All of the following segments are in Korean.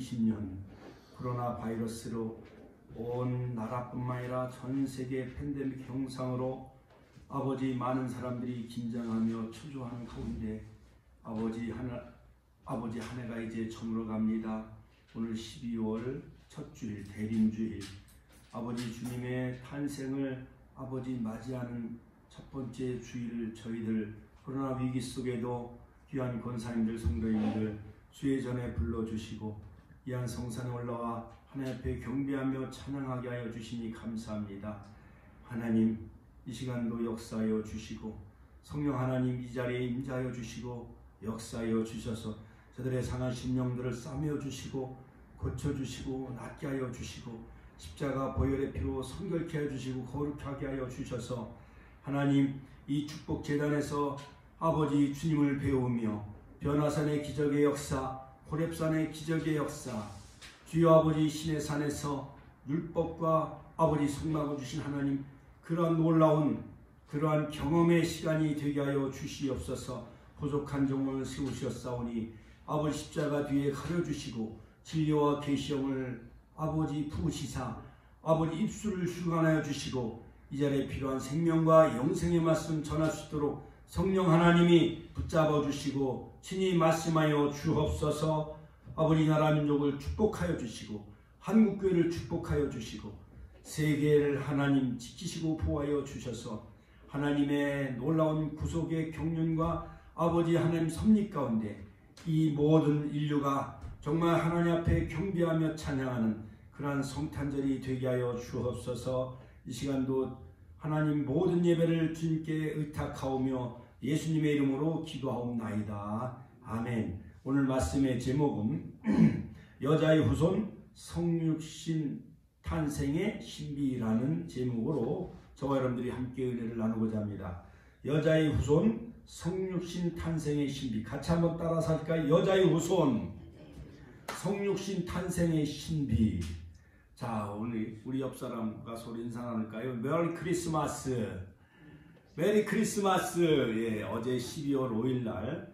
2020년 코로나 바이러스로 온 나라뿐만 아니라 전 세계 팬데믹 형상으로 아버지 많은 사람들이 긴장하며 초조하는 가운데 아버지 한 해가 이제 저물어 갑니다. 오늘 12월 첫 주일 대림주일 아버지 주님의 탄생을 아버지 맞이하는 첫 번째 주일을 저희들 코로나 위기 속에도 귀한 권사님들 성도님들 주의 전에 불러주시고 이한 성산에 올라와 하나님 앞에 경배하며 찬양하게 하여 주시니 감사합니다. 하나님 이 시간도 역사하여 주시고 성령 하나님 이 자리에 임재하여 주시고 역사하여 주셔서 저들의 상한 심령들을 싸매어 주시고 고쳐주시고 낫게 하여 주시고 십자가 보혈의 피로 성결케 하여 주시고 거룩하게 하여 주셔서 하나님 이 축복 재단에서 아버지 주님을 배우며 변화산의 기적의 역사, 호렙산의 기적의 역사, 주여 아버지 신의 산에서 율법과 아버지 성막을 주신 하나님 그러한 놀라운 그러한 경험의 시간이 되게 하여 주시옵소서. 부족한 종을 세우셨사오니 아버지 십자가 뒤에 가려주시고 진리와 계시형을 아버지 부으시사 아버지 입술을 휴관하여 주시고 이 자리에 필요한 생명과 영생의 말씀 전할 수 있도록 성령 하나님이 붙잡아 주시고 친히 말씀하여 주옵소서. 아버지 나라 민족을 축복하여 주시고 한국교회를 축복하여 주시고 세계를 하나님 지키시고 보호하여 주셔서 하나님의 놀라운 구속의 경륜과 아버지 하나님 섭리 가운데 이 모든 인류가 정말 하나님 앞에 경배하며 찬양하는 그러한 성탄절이 되게 하여 주옵소서. 이 시간도 하나님 모든 예배를 주님께 의탁하오며 예수님의 이름으로 기도하옵나이다. 아멘. 오늘 말씀의 제목은 여자의 후손 성육신 탄생의 신비라는 제목으로 저와 여러분들이 함께 은혜를 나누고자 합니다. 여자의 후손 성육신 탄생의 신비. 같이 한번 따라서 할까요? 여자의 후손 성육신 탄생의 신비. 자, 오늘 우리 옆 사람과 서로 인사 나눌까요? 메리 크리스마스. 메리 크리스마스. 예, 어제 12월 5일 날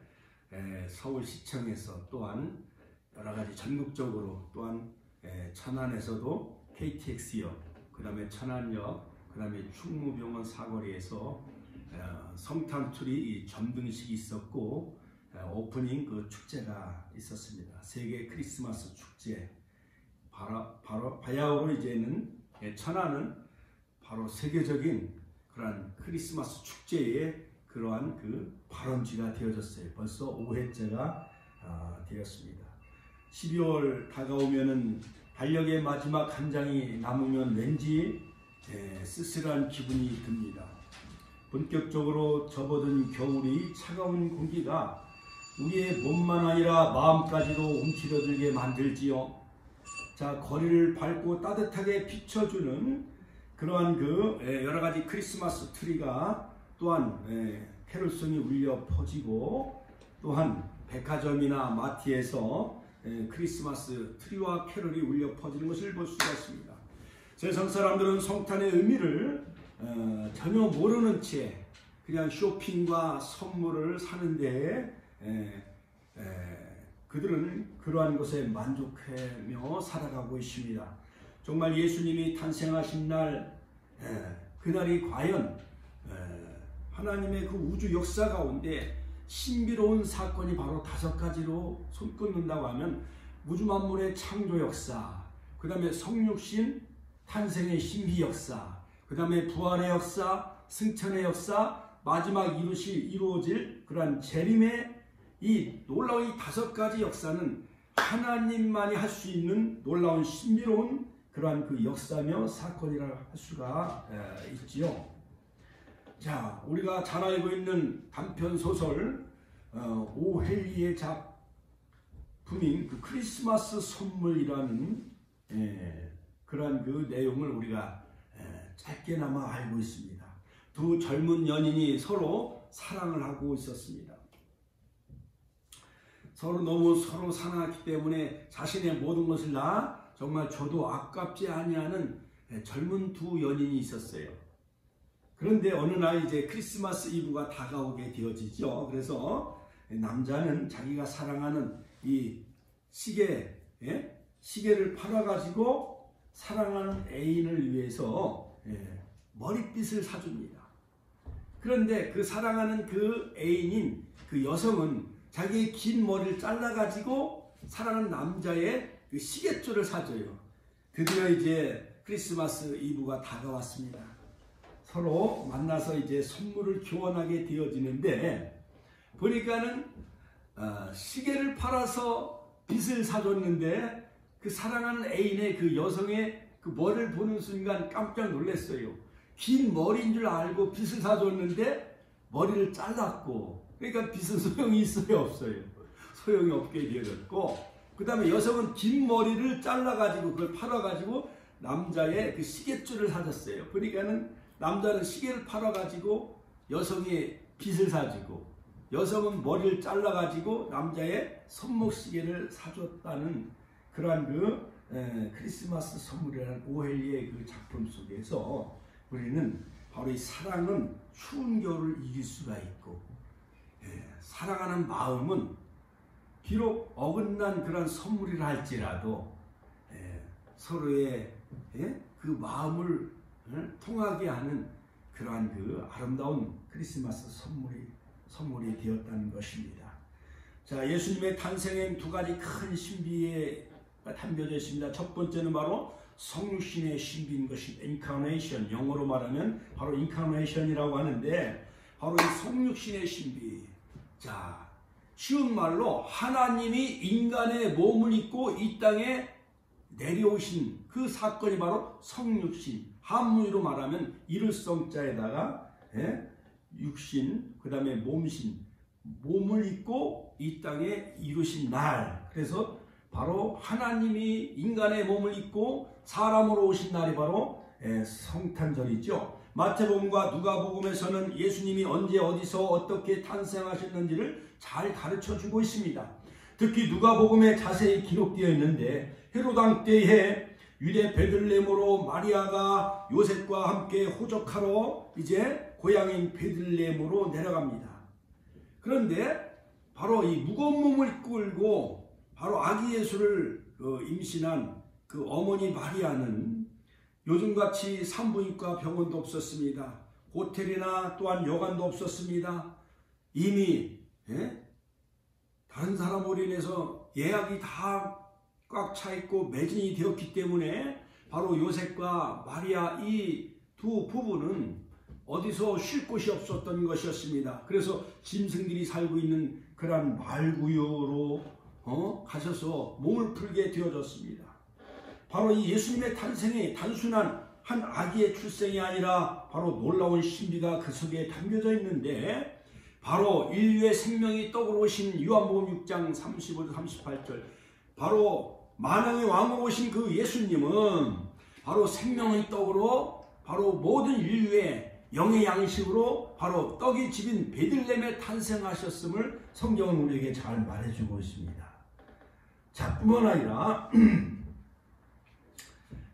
서울시청에서 또한 여러가지 전국적으로 또한 천안에서도 KTX역, 그 다음에 천안역, 그 다음에 충무병원 사거리에서 성탄트리 점등식이 있었고 오프닝 그 축제가 있었습니다. 세계 크리스마스 축제. 바로 바야흐로 이제는 천안은 바로 세계적인 그러한 크리스마스 축제의 그러한 그 발원지가 되어졌어요. 벌써 5회째가 되었습니다. 12월 다가오면은 달력의 마지막 한 장이 남으면 왠지 쓸쓸한 기분이 듭니다. 본격적으로 접어든 겨울이 차가운 공기가 우리의 몸만 아니라 마음까지도 움츠러들게 만들지요. 자, 거리를 밝고 따뜻하게 비춰주는 그러한 그 여러가지 크리스마스 트리가 또한 캐롤송이 울려 퍼지고 또한 백화점이나 마트에서 크리스마스 트리와 캐롤이 울려 퍼지는 것을 볼 수가 있습니다. 세상 사람들은 성탄의 의미를 전혀 모르는 채 그냥 쇼핑과 선물을 사는데 그들은 그러한 것에 만족하며 살아가고 있습니다. 정말 예수님이 탄생하신 날 그날이 과연 하나님의 그 우주 역사 가운데 신비로운 사건이 바로 5가지로 손꼽는다고 하면 우주 만물의 창조 역사, 그 다음에 성육신 탄생의 신비 역사, 그 다음에 부활의 역사, 승천의 역사, 마지막 이루어질 그러한 재림의 이 놀라운 이 5가지 역사는 하나님만이 할 수 있는 놀라운 신비로운 그러한 그 역사며 사건이라 할 수가 있지요. 자, 우리가 잘 알고 있는 단편 소설 오헬리의 작품인 그 크리스마스 선물이라는 그러한 그 내용을 우리가 짧게나마 알고 있습니다. 두 젊은 연인이 서로 사랑을 하고 있었습니다. 서로 사랑했기 때문에 자신의 모든 것을 다 정말 줘도 아깝지 아니하는 젊은 두 연인이 있었어요. 그런데 어느 날 이제 크리스마스 이브가 다가오게 되어지죠. 그래서 남자는 자기가 사랑하는 이 시계 시계를 팔아가지고 사랑하는 애인을 위해서 머리빗을 사줍니다. 그런데 그 사랑하는 그 애인인 그 여성은 자기의 긴 머리를 잘라가지고 사랑하는 남자의 그 시계줄을 사줘요. 드디어 이제 크리스마스 이브가 다가왔습니다. 서로 만나서 이제 선물을 교환하게 되어지는데 보니까는 시계를 팔아서 빗을 사줬는데 그 사랑하는 애인의 그 여성의 그 머리를 보는 순간 깜짝 놀랐어요. 긴 머리인 줄 알고 빗을 사줬는데 머리를 잘랐고, 그러니까 빗은 소용이 있어요, 없어요? 소용이 없게 되어졌고, 그 다음에 여성은 긴 머리를 잘라가지고 그걸 팔아가지고 남자의 그 시계줄을 사줬어요. 그러니까는 남자는 시계를 팔아가지고 여성의 빗을 사주고, 여성은 머리를 잘라가지고 남자의 손목시계를 사줬다는 그러한 그 크리스마스 선물이라는 오헬리의 그 작품 속에서 우리는 바로 이 사랑은 추운 겨울을 이길 수가 있고, 사랑하는 마음은 비록 어긋난 그런 선물이라 할지라도 서로의 그 마음을 통하게 하는 그러한 그 아름다운 크리스마스 선물이 되었다는 것입니다. 자, 예수님의 탄생엔 두 가지 큰 신비에 담겨져 있습니다. 첫 번째는 바로 성육신의 신비인 것입니다. 인카네이션, 영어로 말하면 바로 인카네이션이라고 하는데, 바로 이 성육신의 신비. 자, 쉬운 말로 하나님이 인간의 몸을 입고 이 땅에 내려오신 그 사건이 바로 성육신. 한문으로 말하면 이룰성자에다가 육신, 그 다음에 몸신, 몸을 입고 이 땅에 이루신 날. 그래서 바로 하나님이 인간의 몸을 입고 사람으로 오신 날이 바로 성탄절이죠. 마태복음과 누가복음에서는 예수님이 언제 어디서 어떻게 탄생하셨는지를 잘 가르쳐주고 있습니다. 특히 누가복음에 자세히 기록되어 있는데, 헤롯 왕 때에 유대 베들레헴으로 마리아가 요셉과 함께 호적하러 이제 고향인 베들레헴으로 내려갑니다. 그런데 바로 이 무거운 몸을 끌고 바로 아기 예수를 임신한 그 어머니 마리아는 요즘같이 산부인과 병원도 없었습니다. 호텔이나 또한 여관도 없었습니다. 이미 다른 사람으로 인해서 예약이 다 꽉 차 있고 매진이 되었기 때문에 바로 요셉과 마리아 이 두 부부는 어디서 쉴 곳이 없었던 것이었습니다. 그래서 짐승들이 살고 있는 그런 말구유로 가셔서 몸을 풀게 되어졌습니다. 바로 이 예수님의 탄생이 단순한 한 아기의 출생이 아니라 바로 놀라운 신비가 그 속에 담겨져 있는데, 바로 인류의 생명이 떡으로 오신 요한복음 6장 35절 38절, 바로 만왕의 왕으로 오신 그 예수님은 바로 생명의 떡으로 바로 모든 인류의 영의 양식으로 바로 떡이 집인 베들레헴에 탄생하셨음을 성경은 우리에게 잘 말해주고 있습니다. 자, 뿐만 아니라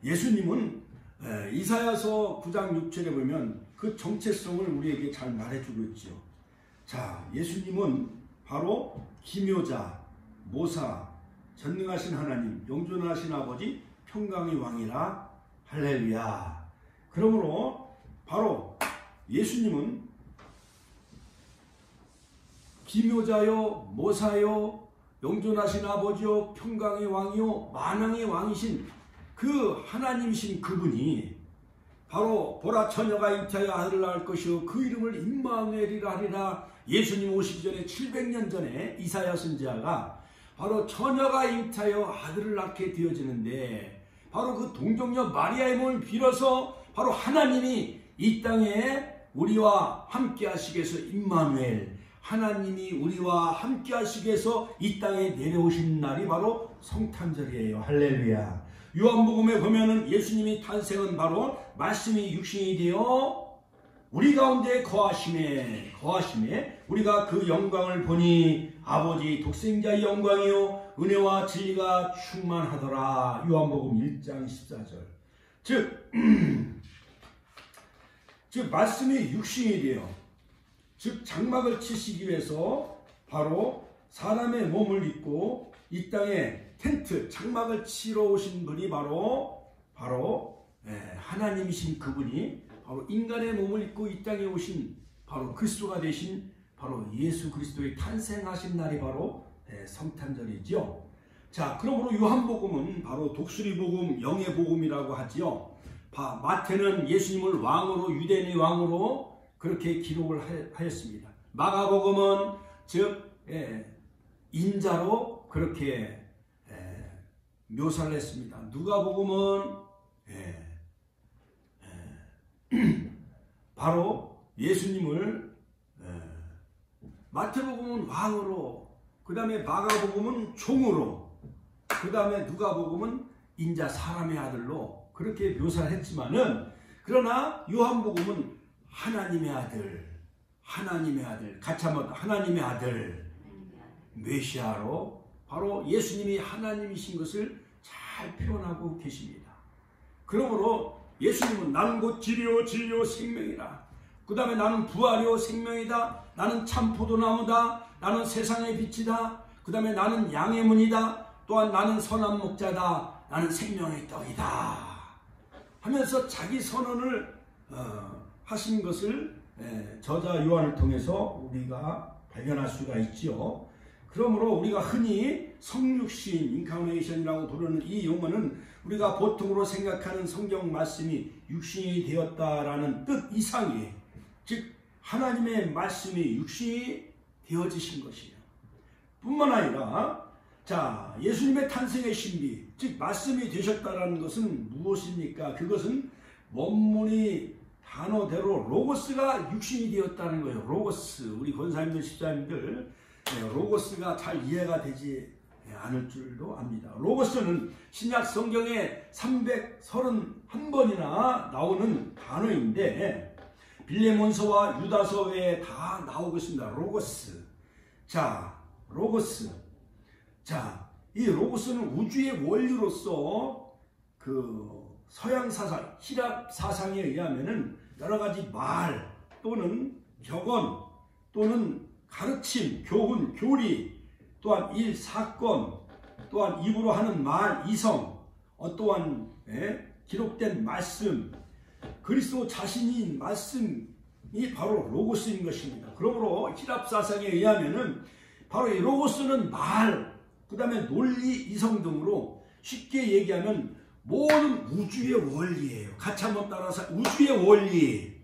예수님은 이사야서 9장 6절에 보면 그 정체성을 우리에게 잘 말해주고 있죠. 자, 예수님은 바로 기묘자, 모사, 전능하신 하나님, 영존하신 아버지, 평강의 왕이라. 할렐루야. 그러므로 바로 예수님은 기묘자요, 모사요, 영존하신 아버지요, 평강의 왕이요, 만왕의 왕이신 그 하나님이신 그분이 바로 보라 처녀가 잉태하여 아들을 낳을 것이요 그 이름을 임마누엘이라 하리라. 예수님 오시기 전에 700년 전에 이사야 선지자가 바로 처녀가 잉태하여 아들을 낳게 되어지는데, 바로 그 동정녀 마리아의 몸을 빌어서 바로 하나님이 이 땅에 우리와 함께 하시기 위해서 임마누엘, 하나님이 우리와 함께 하시기 위해서 이 땅에 내려오신 날이 바로 성탄절이에요. 할렐루야. 요한복음에 보면은 예수님이 탄생은 바로 말씀이 육신이 되어 우리 가운데 거하심에 우리가 그 영광을 보니 아버지 독생자의 영광이요 은혜와 진리가 충만하더라. 요한복음 1장 14절. 즉 말씀이 육신이 되어, 즉 장막을 치시기 위해서 바로 사람의 몸을 입고 이 땅에 텐트 장막을 치러 오신 분이 바로 하나님이신 그분이 바로 인간의 몸을 입고 이 땅에 오신 바로 그리스도가 되신 바로 예수 그리스도의 탄생하신 날이 바로 성탄절이죠. 자, 그러므로 요한복음은 바로 독수리복음, 영예복음이라고 하지요. 마태는 예수님을 왕으로, 유대인의 왕으로 그렇게 기록을 하였습니다. 마가복음은 즉 인자로 그렇게 묘사를 했습니다. 누가복음은 바로 예수님을, 마태복음은 왕으로, 그 다음에 마가복음은 종으로, 그 다음에 누가복음은 인자 사람의 아들로 그렇게 묘사를 했지만은, 그러나 요한복음은 하나님의 아들, 같이 한번 하나님의 아들, 메시아로 바로 예수님이 하나님이신 것을 잘 표현하고 계십니다. 그러므로 예수님은 나는 곧 길이요 진리요 생명이라. 그 다음에 나는 부활이요 생명이다. 나는 참 포도나무다. 나는 세상의 빛이다. 그 다음에 나는 양의 문이다. 또한 나는 선한 목자다. 나는 생명의 떡이다. 하면서 자기 선언을 하신 것을 저자 요한을 통해서 우리가 발견할 수가 있지요. 그러므로 우리가 흔히 성육신, 인카네이션이라고 부르는 이 용어는 우리가 보통으로 생각하는 성경 말씀이 육신이 되었다라는 뜻 이상이에요. 즉 하나님의 말씀이 육신이 되어지신 것이에요. 뿐만 아니라 자, 예수님의 탄생의 신비, 즉 말씀이 되셨다라는 것은 무엇입니까? 그것은 원문이 단어대로 로고스가 육신이 되었다는 거예요. 로고스, 우리 권사님들, 집사님들 로고스가 잘 이해가 되지 않을 줄도 압니다. 로고스는 신약 성경에 331번이나 나오는 단어인데 빌레몬서와 유다서 외에 다 나오고 있습니다. 로고스. 자, 로고스. 자, 이 로고스는 우주의 원리로서 그 서양 사상, 히랍 사상에 의하면은 여러 가지 말 또는 격언 또는 가르침, 교훈, 교리, 또한 일, 사건, 또한 입으로 하는 말, 이성, 또한 기록된 말씀, 그리스도 자신인 말씀이 바로 로고스인 것입니다. 그러므로 히랍 사상에 의하면은 바로 이 로고스는 말, 그 다음에 논리, 이성 등으로 쉽게 얘기하면 모든 우주의 원리예요. 같이 한번 따라서 우주의 원리.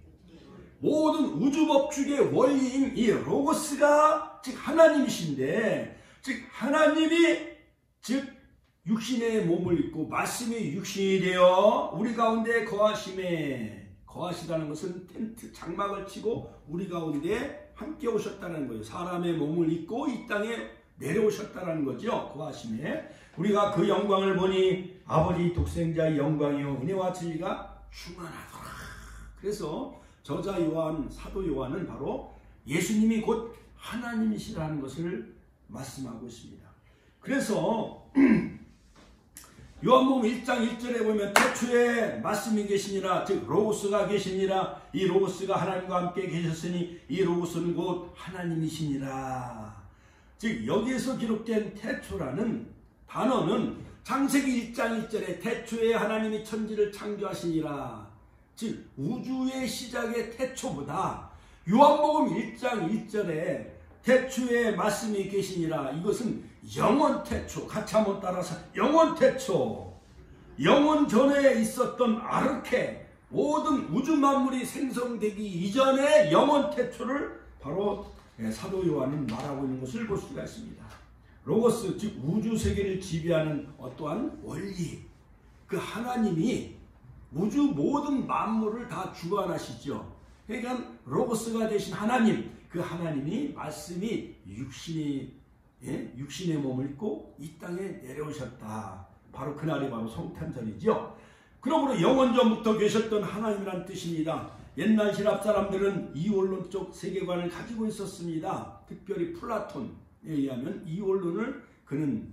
모든 우주법칙의 원리인 이 로고스가 즉 하나님이신데, 즉 하나님이 즉 육신의 몸을 입고 말씀이 육신이 되어 우리 가운데 거하시다는 것은 텐트 장막을 치고 우리 가운데 함께 오셨다는 거예요. 사람의 몸을 입고 이 땅에 내려오셨다는 거죠. 거하심에 우리가 그 영광을 보니 아버지 독생자의 영광이요 은혜와 진리가 충만하더라. 그래서 저자 요한, 사도 요한은 바로 예수님이 곧 하나님이시라는 것을 말씀하고 있습니다. 그래서 요한복음 1장 1절에 보면 태초에 말씀이 계시니라, 즉 로고스가 계시니라. 이 로고스가 하나님과 함께 계셨으니 이 로고스는 곧 하나님이시니라. 즉 여기에서 기록된 태초라는 단어는 창세기 1장 1절에 태초에 하나님이 천지를 창조하시니라, 즉 우주의 시작의 태초보다 요한복음 1장 1절에 태초에 말씀이 계시니라, 이것은 영원 태초, 같이 한번 따라서 영원 태초, 영원 전에 있었던 아르케, 모든 우주 만물이 생성되기 이전의 영원 태초를 바로 사도 요한은 말하고 있는 것을 볼 수가 있습니다. 로고스, 즉 우주 세계를 지배하는 어떠한 원리, 그 하나님이 우주 모든 만물을 다 주관하시죠. 그러니까 로고스가 되신 하나님, 그 하나님이 말씀이 육신의 몸을 입고 이 땅에 내려오셨다. 바로 그날이 바로 성탄절이죠. 그러므로 영원전부터 계셨던 하나님이란 뜻입니다. 옛날 히랍 사람들은 이원론적 세계관을 가지고 있었습니다. 특별히 플라톤에 의하면 이원론을 그는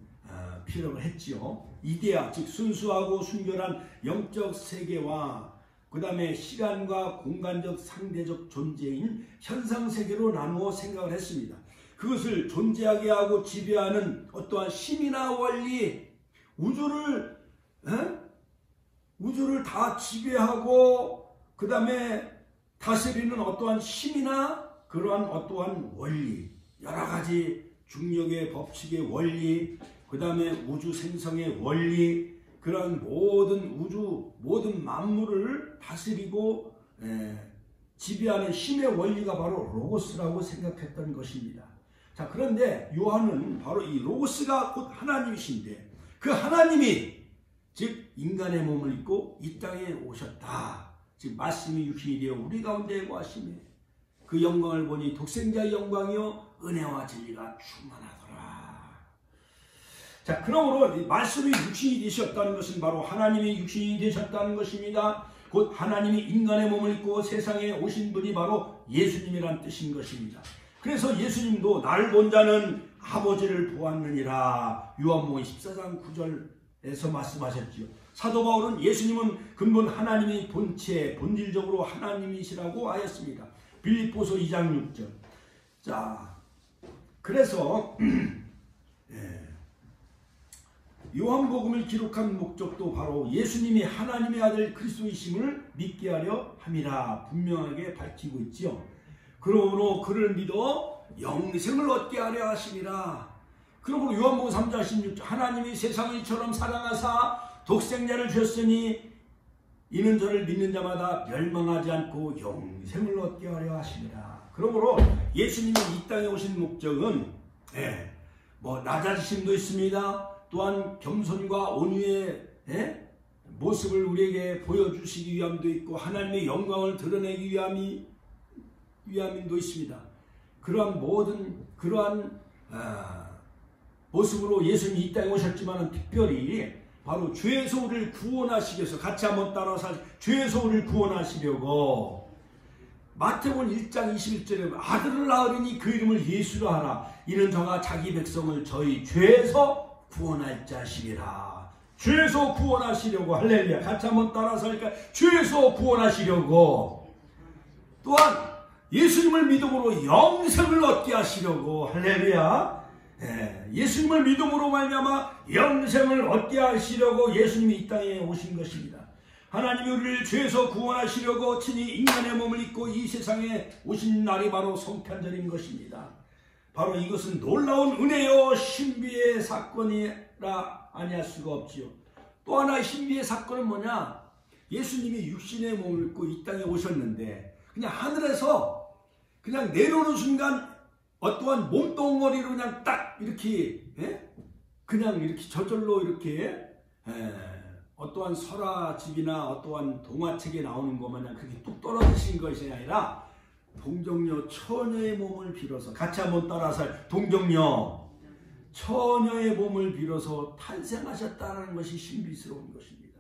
피력을 했지요. 이데아, 즉 순수하고 순결한 영적 세계와 그 다음에 시간과 공간적 상대적 존재인 현상세계로 나누어 생각을 했습니다. 그것을 존재하게 하고 지배하는 어떠한 힘이나 원리, 우주를 다 지배하고 그 다음에 다스리는 어떠한 힘이나 그러한 어떠한 원리, 여러 가지 중력의 법칙의 원리, 그 다음에 우주 생성의 원리, 그런 모든 만물을 다스리고 지배하는 힘의 원리가 바로 로고스라고 생각했던 것입니다. 자, 그런데 요한은 바로 이 로고스가 곧 하나님이신데 그 하나님이 즉 인간의 몸을 입고 이 땅에 오셨다. 즉 말씀이 육신이 되어 우리 가운데 거하시며 그 영광을 보니 독생자의 영광이요 은혜와 진리가 충만하더라. 자, 그러므로 말씀이 육신이 되셨다는 것은 바로 하나님이 육신이 되셨다는 것입니다. 곧 하나님이 인간의 몸을 입고 세상에 오신 분이 바로 예수님이란 뜻인 것입니다. 그래서 예수님도 나를 본 자는 아버지를 보았느니라 요한복음 14장 9절에서 말씀하셨지요. 사도 바울은 예수님은 근본 하나님의 본체 본질적으로 하나님이시라고 하였습니다. 빌립보서 2장 6절. 자, 그래서 요한복음을 기록한 목적도 바로 예수님이 하나님의 아들 그리스도이심을 믿게 하려 함이라 분명하게 밝히고 있지요. 그러므로 그를 믿어 영생을 얻게 하려 하심이라. 그러므로 요한복음 3장 16절 하나님이 세상을 이처럼 사랑하사 독생자를 주셨으니 이는 저를 믿는 자마다 멸망하지 않고 영생을 얻게 하려 하심이라. 그러므로 예수님이 이 땅에 오신 목적은 낮아지심도 있습니다. 또한 겸손과 온유의 모습을 우리에게 보여주시기 위함도 있고 하나님의 영광을 드러내기 위함도 있습니다. 그러한 모습으로 예수님이 이 땅에 오셨지만 특별히 바로 죄에서 우리를 구원하시기 위해서 같이 한번 따라서 죄에서 우리를 구원하시려고 마태복음 1장 21절에 아들을 낳으리니 그 이름을 예수라 하라. 이는 저가 자기 백성을 저희 죄에서 구원할 자시리라. 죄에서 구원하시려고. 할렐루야. 같이 한번 따라서 하니까 죄에서 구원하시려고. 또한 예수님을 믿음으로 영생을 얻게 하시려고. 할렐루야. 예수님을 믿음으로 말미암아 영생을 얻게 하시려고 예수님이 이 땅에 오신 것입니다. 하나님이 우리를 죄에서 구원하시려고 친히 인간의 몸을 입고 이 세상에 오신 날이 바로 성탄절인 것입니다. 바로 이것은 놀라운 은혜요 신비의 사건이라 아니할 수가 없지요. 또 하나의 신비의 사건은 뭐냐? 예수님이 육신의 몸을 입고 이 땅에 오셨는데 그냥 하늘에서 그냥 내려오는 순간 어떠한 몸뚱어리로 그냥 딱 이렇게 그냥 이렇게 저절로 이렇게 어떠한 설화집이나 어떠한 동화책에 나오는 것 마냥 그렇게 뚝 떨어지신 것이 아니라 동정녀 처녀의 몸을 빌어서 같이 한번 따라서 동정녀 처녀의 몸을 빌어서 탄생하셨다는 것이 신비스러운 것입니다.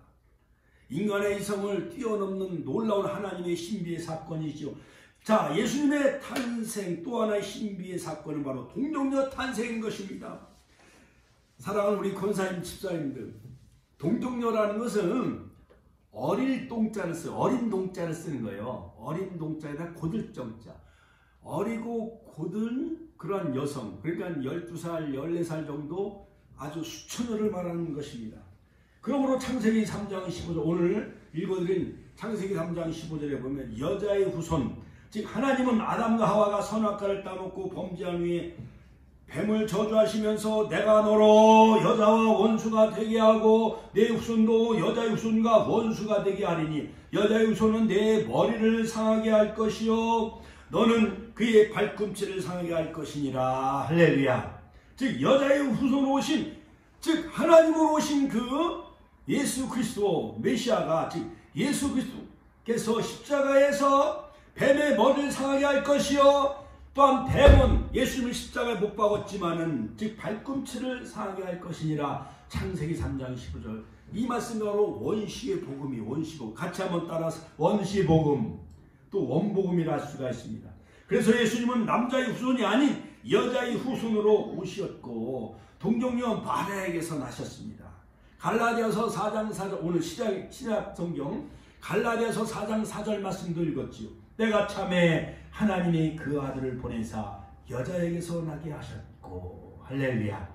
인간의 이성을 뛰어넘는 놀라운 하나님의 신비의 사건이죠. 자, 예수님의 탄생 또 하나의 신비의 사건은 바로 동정녀 탄생인 것입니다. 사랑하는 우리 권사님 집사님들, 동정녀라는 것은 어릴 동자를 써요. 어린 동자를 쓰는 거예요. 어린 동자에다 고들 정자. 어리고 고든 그러한 여성, 그러니까 12살, 14살 정도 아주 수처녀를 말하는 것입니다. 그러므로 창세기 3장 15절, 오늘 읽어드린 창세기 3장 15절에 보면 여자의 후손, 즉 하나님은 아담과 하와가 선악과를 따먹고 범죄한 후에 뱀을 저주하시면서 내가 너로 여자와 원수가 되게 하고 내 후손도 여자의 후손과 원수가 되게 하리니 여자의 후손은 내 머리를 상하게 할 것이요 너는 그의 발꿈치를 상하게 할 것이니라. 할렐루야. 즉 여자의 후손으로 오신, 즉 하나님으로 오신 그 예수 그리스도 메시아가, 즉 예수 그리스도께서 십자가에서 뱀의 머리를 상하게 할 것이요 또한 뱀은 예수님을 십자가에 못 박았지만은 즉 발꿈치를 상하게 할 것이니라. 창세기 3장 15절. 이 말씀이 바로 원시의 복음이, 원시복음. 같이 한번 따라서 원시의 복음, 또 원복음이라 할 수가 있습니다. 그래서 예수님은 남자의 후손이 아닌 여자의 후손으로 오셨고 동정녀 마리아에게서 나셨습니다. 갈라디아서 4장 4절, 오늘 신약 성경 갈라디아서 4장 4절 말씀도 읽었지요. 때가 참에 하나님이 그 아들을 보내사 여자에게서 나게 하셨고. 할렐루야.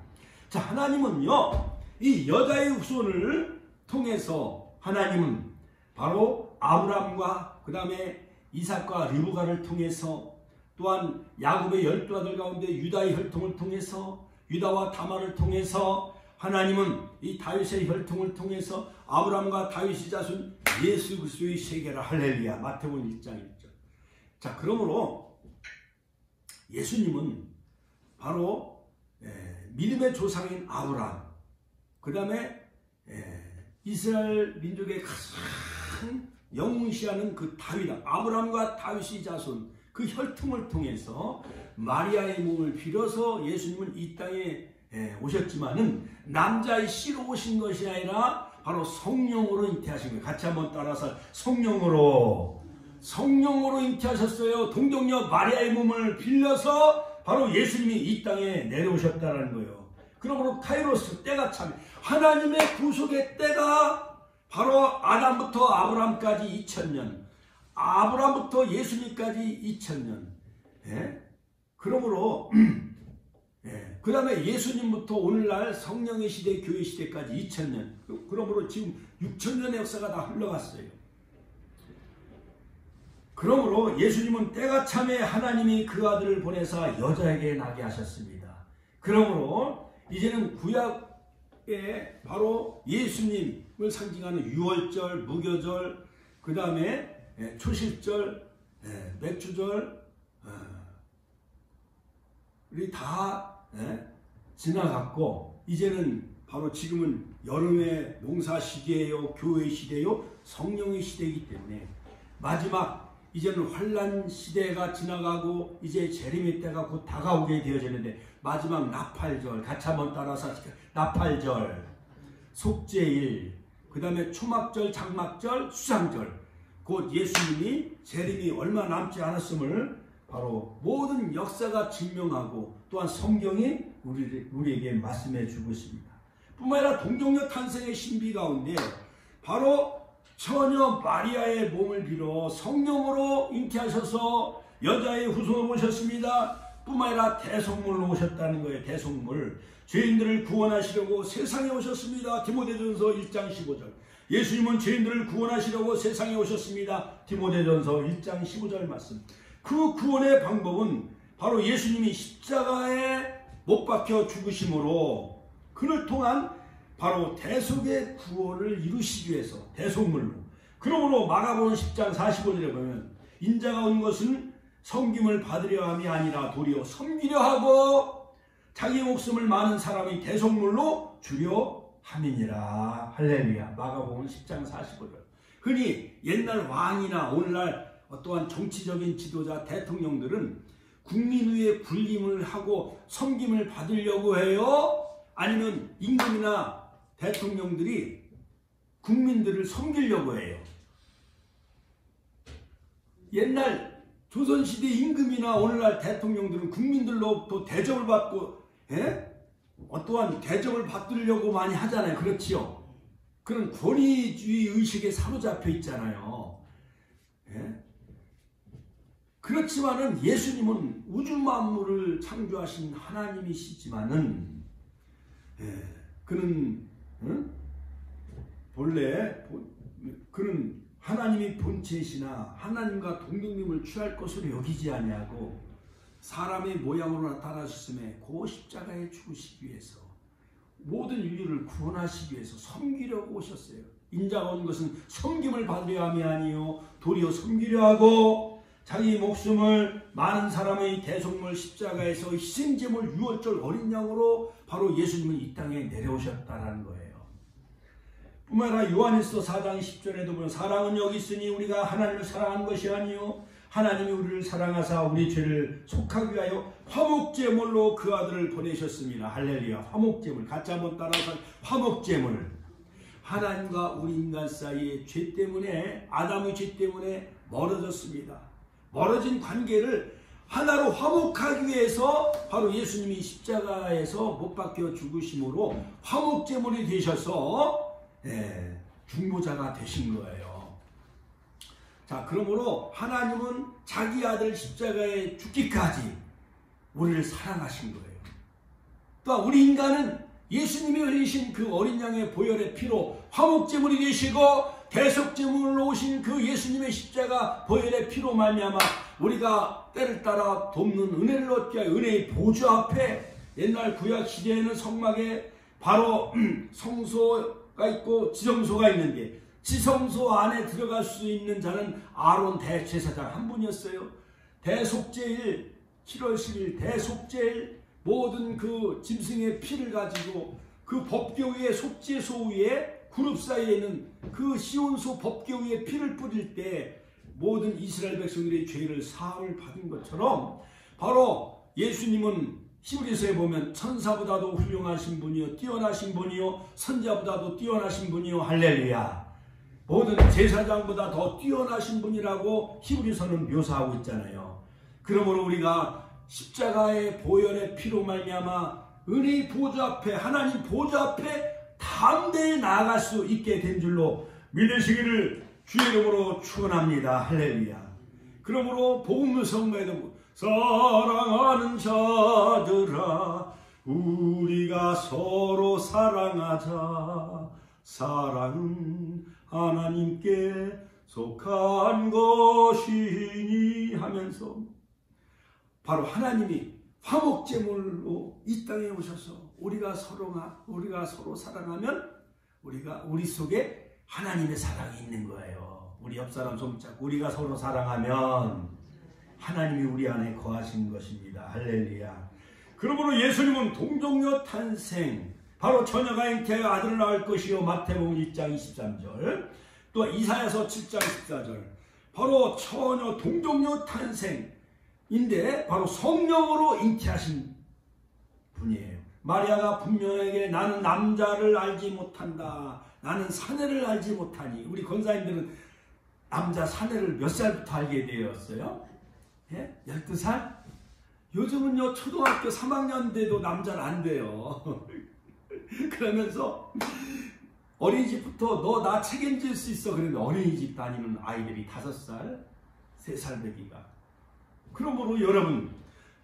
자, 하나님은요 이 여자의 후손을 통해서 하나님은 바로 아브라함과 그 다음에 이삭과 르브가를 통해서 또한 야곱의 12아들 가운데 유다의 혈통을 통해서 유다와 다말을 통해서 하나님은 이 다윗의 혈통을 통해서 아브라함과 다윗의 자손 예수 그리스도의 세계라. 할렐루야. 마태복음 1장 1절. 자, 그러므로 예수님은 바로 믿음의 조상인 아브라함, 그 다음에 이스라엘 민족의 가장 영웅시하는 그 다윗, 아브라함과 다윗의 자손 그 혈통을 통해서 마리아의 몸을 빌어서 예수님은 이 땅에 오셨지만은 남자의 씨로 오신 것이 아니라 바로 성령으로 잉태하신 거예요. 같이 한번 따라서 성령으로 잉태하셨어요. 동정녀 마리아의 몸을 빌려서 바로 예수님이 이 땅에 내려오셨다는 거예요. 그러므로 카이로스 때가 참 하나님의 구속의 때가 바로 아담부터 아브라함까지 2000년, 아브라함부터 예수님까지 2000년. 그러므로 그 다음에 예수님부터 오늘날 성령의 시대, 교회 시대까지 2000년. 그러므로 지금 6000년의 역사가 다 흘러갔어요. 그러므로 예수님은 때가 참에 하나님이 그 아들을 보내사 여자에게 나게 하셨습니다. 그러므로 이제는 구약에 바로 예수님을 상징하는 유월절, 무교절, 그 다음에 초실절, 맥주절, 우리 다 지나갔고 이제는 바로 지금은 여름의 농사 시기예요, 교회 시대요, 성령의 시대이기 때문에 마지막 이제는 환란 시대가 지나가고 이제 재림의 때가 곧 다가오게 되어지는데 마지막 나팔절, 같이 한번 따라서 나팔절, 속죄일, 그 다음에 초막절, 장막절, 수장절, 곧 예수님이 재림이 얼마 남지 않았음을 바로 모든 역사가 증명하고 또한 성경이 우리에게 말씀해 주고 있습니다. 뿐만 아니라 동정녀 탄생의 신비 가운데 바로 처녀 마리아의 몸을 빌어 성령으로 잉태하셔서 여자의 후손으로 오셨습니다. 뿐만 아니라 대속물로 오셨다는 거예요. 대속물. 죄인들을 구원하시려고 세상에 오셨습니다. 디모데전서 1장 15절. 예수님은 죄인들을 구원하시려고 세상에 오셨습니다. 디모데전서 1장 15절 말씀. 그 구원의 방법은 바로 예수님이 십자가에 못 박혀 죽으심으로 그를 통한 바로 대속의 구원을 이루시기 위해서 대속물로. 그러므로 마가복음 10장 45절에 보면 인자가 온 것은 섬김을 받으려 함이 아니라 도리어 섬기려 하고 자기 목숨을 많은 사람이 대속물로 주려 함이니라. 할렐루야. 마가복음 10장 45절. 흔히 옛날 왕이나 오늘날 또한 정치적인 지도자, 대통령들은 국민 위에 군림을 하고 섬김을 받으려고 해요? 아니면 임금이나 대통령들이 국민들을 섬기려고 해요? 옛날 조선시대 임금이나 오늘날 대통령들은 국민들로부터 대접을 받고 또한 대접을 받으려고 많이 하잖아요. 그렇지요? 그런 권위주의 의식에 사로잡혀 있잖아요. 그렇지만은 예수님은 우주 만물을 창조하신 하나님이시지만은 그는 본래 그는 하나님이 본체이시나 하나님과 동등됨을 취할 것으로 여기지 아니하고 사람의 모양으로 나타나셨음에 그 십자가에 죽으시기 위해서 모든 인류를 구원하시기 위해서 섬기려고 오셨어요. 인자가 온 것은 섬김을 받으려 함이 아니요 도리어 섬기려 하고 자기 목숨을 많은 사람의 대속물 십자가에서 희생제물 유월절 어린 양으로 바로 예수님은 이 땅에 내려오셨다는 거예요. 뿐만 아니라 요한일서 4장 10절에도 보면 사랑은 여기 있으니 우리가 하나님을 사랑하는 것이 아니요 하나님이 우리를 사랑하사 우리 죄를 속하기 위하여 화목제물로 그 아들을 보내셨습니다. 할렐루야. 화목제물. 같이 한번 따라서 화목제물. 하나님과 우리 인간 사이의 죄 때문에 아담의 죄 때문에 멀어졌습니다. 멀어진 관계를 하나로 화목하기 위해서 바로 예수님이 십자가에서 못 박혀 죽으심으로 화목제물이 되셔서 중보자가 되신 거예요. 자, 그러므로 하나님은 자기 아들 십자가에 죽기까지 우리를 사랑하신 거예요. 또 우리 인간은 예수님이 흘리신 그 어린 양의 보혈의 피로 화목제물이 되시고 대속제물로 오신 그 예수님의 십자가 보혈의 피로 말미암아 우리가 때를 따라 돕는 은혜를 얻게 하여 은혜의 보좌 앞에 옛날 구약 시대에는 성막에 바로 성소가 있고 지성소가 있는데 지성소 안에 들어갈 수 있는 자는 아론 대제사장 한 분이었어요. 대속제일 7월 10일 대속제일 모든 그 짐승의 피를 가지고 그 법궤 위에 속죄소 위에 그룹 사이에 있는 그 시온소 법궤 위에 피를 뿌릴 때 모든 이스라엘 백성들의 죄를 사함을 받은 것처럼 바로 예수님은 히브리서에 보면 천사보다도 훌륭하신 분이요 뛰어나신 분이요 선자보다도 뛰어나신 분이요 할렐루야 모든 제사장보다 더 뛰어나신 분이라고 히브리서는 묘사하고 있잖아요. 그러므로 우리가 십자가의 보혈의 피로 말미암아 은혜의 보좌 앞에 하나님 보좌 앞에 담대히 나아갈 수 있게 된 줄로 믿으시기를 주의 이름으로 축원합니다. 할렐루야. 그러므로 복음의 성가에도 사랑하는 자들아 우리가 서로 사랑하자. 사랑은 하나님께 속한 것이니 하면서 바로 하나님이 화목제물로 이 땅에 오셔서 우리가 서로 사랑하면 우리 속에 하나님의 사랑이 있는 거예요. 우리 옆 사람 손잡고 우리가 서로 사랑하면 하나님이 우리 안에 거하신 것입니다. 할렐루야. 그러므로 예수님은 동정녀 탄생 바로 처녀가 잉태하여 아들을 낳을 것이요 마태복음 1장 23절 또 이사야서 7장 14절 바로 처녀 동정녀 탄생인데 바로 성령으로 잉태하신 분이에요. 마리아가 분명하게 나는 남자를 알지 못한다. 나는 사내를 알지 못하니. 우리 권사님들은 남자 사내를 몇 살부터 알게 되었어요? 예? 12살? 요즘은요 초등학교 3학년 돼도 남자는 안 돼요. 그러면서 어린이집부터 너 나 책임질 수 있어. 그런데 어린이집 다니는 아이들이 5살, 3살 되기가. 그러므로 여러분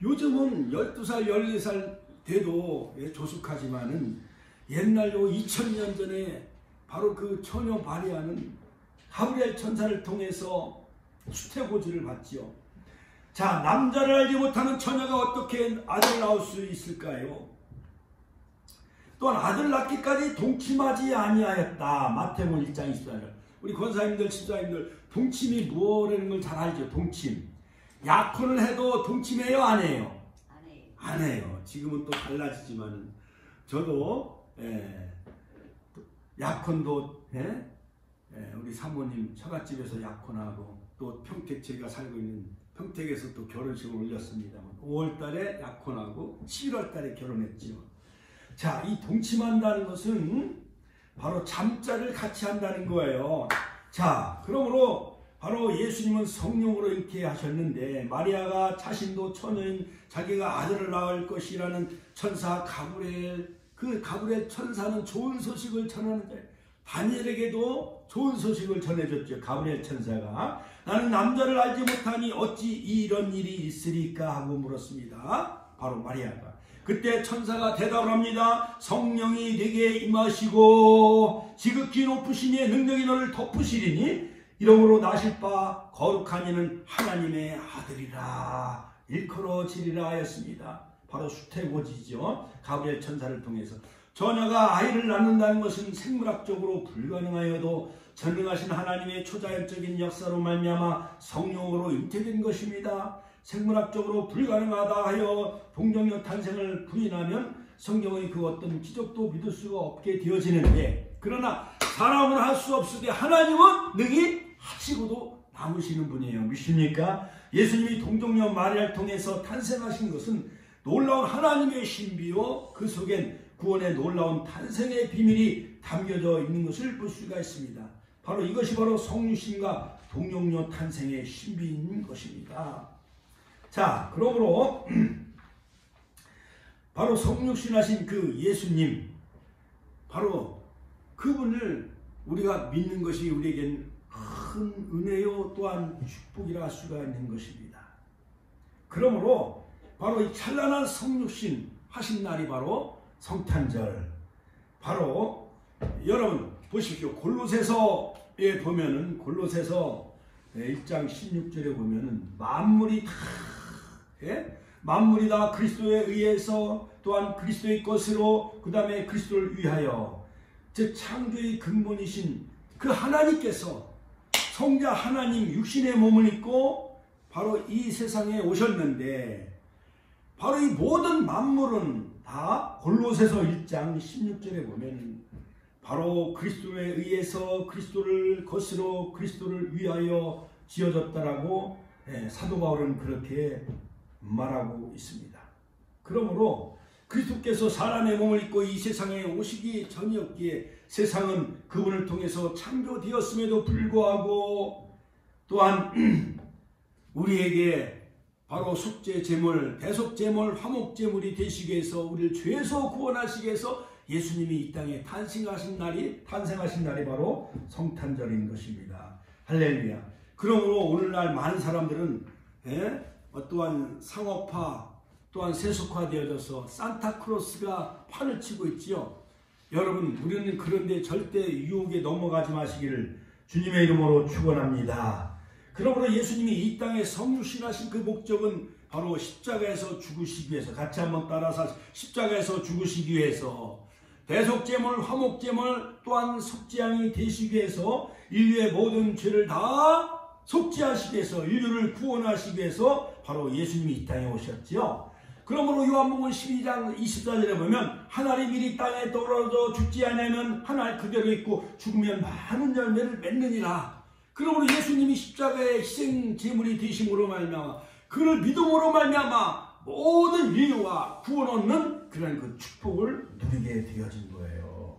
요즘은 12살, 14살 돼도 조숙하지만은 옛날로 2000년 전에 바로 그 처녀 마리아는 가브리엘 천사를 통해서 수태고지를 받지요. 자, 남자를 알지 못하는 처녀가 어떻게 아들을 낳을 수 있을까요? 또한 아들 낳기까지 동침하지 아니하였다. 마태복음 1장 24절. 우리 권사님들, 집사님들 동침이 뭐라는 걸 잘 알죠. 동침. 약혼을 해도 동침해요? 안 해요? 안 해요. 지금은 또 달라지지만은 저도 약혼도 우리 사모님 처갓집에서 약혼하고 또 평택 제가 살고 있는 평택에서 또 결혼식을 올렸습니다만 5월달에 약혼하고 11월달에 결혼했지요. 자, 이 동침한다는 것은 바로 잠자를 같이 한다는 거예요. 자, 그러므로 바로 예수님은 성령으로 잉태하셨는데 마리아가 자신도 처녀인 자기가 아들을 낳을 것이라는 천사 가브리엘, 그 가브리엘 천사는 좋은 소식을 전하는 자예요. 다니엘에게도 좋은 소식을 전해줬죠. 가브리엘 천사가 나는 남자를 알지 못하니 어찌 이런 일이 있으리까 하고 물었습니다. 바로 마리아가. 그때 천사가 대답을 합니다. 성령이 네게 임하시고 지극히 높으신 이의 능력이 너를 덮으시리니 이러므로 나실 바 거룩한 이는 하나님의 아들이라 일컬어지리라 하였습니다. 바로 수태고지죠. 가브리엘 천사를 통해서 처녀가 아이를 낳는다는 것은 생물학적으로 불가능하여도 전능하신 하나님의 초자연적인 역사로 말미암아 성령으로 잉태된 것입니다. 생물학적으로 불가능하다 하여 동정녀 탄생을 부인하면 성경의 그 어떤 기적도 믿을 수가 없게 되어지는데 그러나 사람은 할 수 없으되 하나님은 능히 하시고도 남으시는 분이에요. 믿습니까? 예수님이 동정녀 마리아를 통해서 탄생하신 것은 놀라운 하나님의 신비요 그 속엔 구원의 놀라운 탄생의 비밀이 담겨져 있는 것을 볼 수가 있습니다. 바로 이것이 바로 성육신과 동정녀 탄생의 신비인 것입니다. 자, 그러므로 바로 성육신하신 그 예수님 바로 그분을 우리가 믿는 것이 우리에겐 큰 은혜요 또한 축복이라 할 수가 있는 것입니다. 그러므로 바로 이 찬란한 성육신 하신 날이 바로 성탄절 바로 여러분 보십시오. 골로새서에 보면은 골로새서 1장 16절에 보면은 만물이 다 만물이 다 그리스도에 의해서 또한 그리스도의 것으로 그 다음에 그리스도를 위하여 즉 창조의 근본이신 그 하나님께서 성자 하나님 육신의 몸을 입고 바로 이 세상에 오셨는데 바로 이 모든 만물은 다 골로새서 1장 16절에 보면 바로 그리스도에 의해서 그리스도를 것으로 그리스도를 위하여 지어졌다라고 사도 바울은 그렇게 말하고 있습니다. 그러므로 그리스도께서 사람의 몸을 입고 이 세상에 오시기 전이었기에 세상은 그분을 통해서 창조되었음에도 불구하고 또한 우리에게 바로 속죄 제물, 대속 제물, 화목 제물이 되시기 위해서 우리를 죄에서 구원하시기 위해서 예수님이 이 땅에 탄생하신 날이 바로 성탄절인 것입니다. 할렐루야. 그러므로 오늘날 많은 사람들은 또한 상업화 또한 세속화되어져서 산타크로스가 판을 치고 있지요. 여러분 우리는 그런데 절대 유혹에 넘어가지 마시기를 주님의 이름으로 축원합니다. 그러므로 예수님이 이 땅에 성육신하신 그 목적은 바로 십자가에서 죽으시기 위해서 같이 한번 따라서 십자가에서 죽으시기 위해서 대속제물, 화목제물 또한 속죄양이 되시기 위해서 인류의 모든 죄를 다 속죄하시기 위해서 인류를 구원하시기 위해서 바로 예수님이 이 땅에 오셨지요. 그러므로 요한복음 12장 24절에 보면 하나님이 이 땅에 떨어져 죽지 않으면 하늘 그대로 있고 죽으면 많은 열매를 맺느니라. 그러므로 예수님이 십자가의 희생 제물이 되심으로 말미암아 그를 믿음으로 말미암아 모든 인류와 구원 얻는 그런 그 축복을 누리게 되어진 거예요.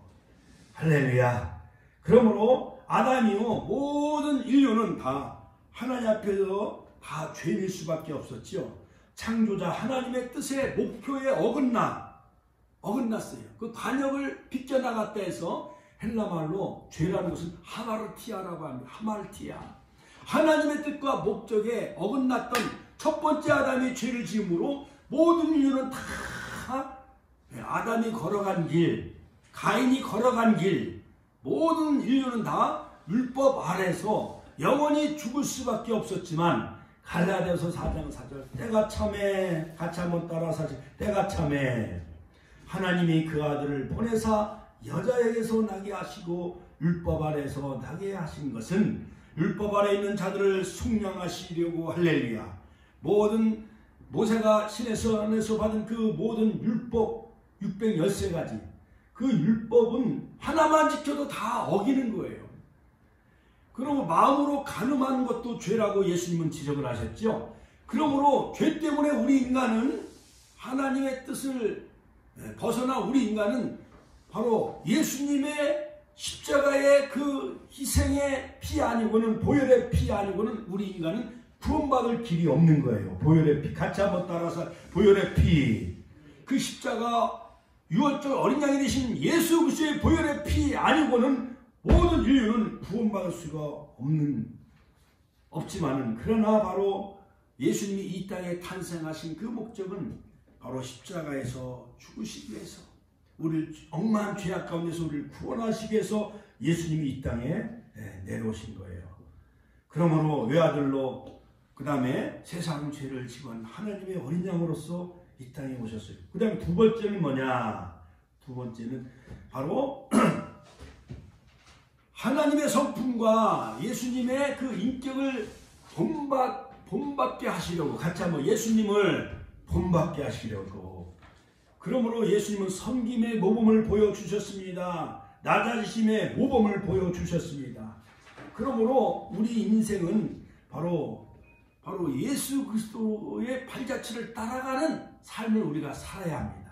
할렐루야. 그러므로 아담 이후 모든 인류는 다 하나님 앞에서 다 죄일 수밖에 없었지요. 창조자 하나님의 뜻의 목표에 어긋났어요. 그 관역을 비껴나갔다 해서 헬라말로 죄라는 것은 하마르티아라고 합니다. 하마르티아. 하나님의 뜻과 목적에 어긋났던 첫 번째 아담이 죄를 지음으로 모든 인류는 다 아담이 걸어간 길, 가인이 걸어간 길, 모든 인류는 다 율법 아래서 영원히 죽을 수밖에 없었지만 갈라디아서 4장 4절 때가 참에 같이 한번 따라서 때가 참에 하나님이 그 아들을 보내사 여자에게서 나게 하시고 율법 아래에서 나게 하신 것은 율법 아래 있는 자들을 속량하시려고 할렐루야. 모든 모세가 시내에서 받은 그 모든 율법 613가지 그 율법은 하나만 지켜도 다 어기는 거예요. 그러므로 마음으로 간음하는 것도 죄라고 예수님은 지적을 하셨죠. 그러므로 죄 때문에 우리 인간은 하나님의 뜻을 벗어나 우리 인간은 바로 예수님의 십자가의 그 희생의 피 아니고는 보혈의 피 아니고는 우리 인간은 구원받을 길이 없는 거예요. 보혈의 피 같이 한번 따라서 보혈의 피 그 십자가 유월절 어린 양이 되신 예수 그리스도의 보혈의 피 아니고는 모든 인류는 구원받을 수가 없지만은 그러나 바로 예수님이 이 땅에 탄생하신 그 목적은 바로 십자가에서 죽으시기 위해서 우리를 억만한 죄악 가운데서 우리를 구원하시기 위해서 예수님이 이 땅에 내려오신 거예요. 그러므로 외아들로 그 다음에 세상 죄를 지고한 하나님의 어린 양으로서 이 땅에 오셨어요. 그 다음에 두 번째는 뭐냐? 두 번째는 바로 하나님의 성품과 예수님의 그 인격을 본받게 하시려고 같이 한번 예수님을 본받게 하시려고 그러므로 예수님은 섬김의 모범을 보여주셨습니다. 낮아지심의 모범을 보여주셨습니다. 그러므로 우리 인생은 바로 예수 그리스도의 발자취를 따라가는 삶을 우리가 살아야 합니다.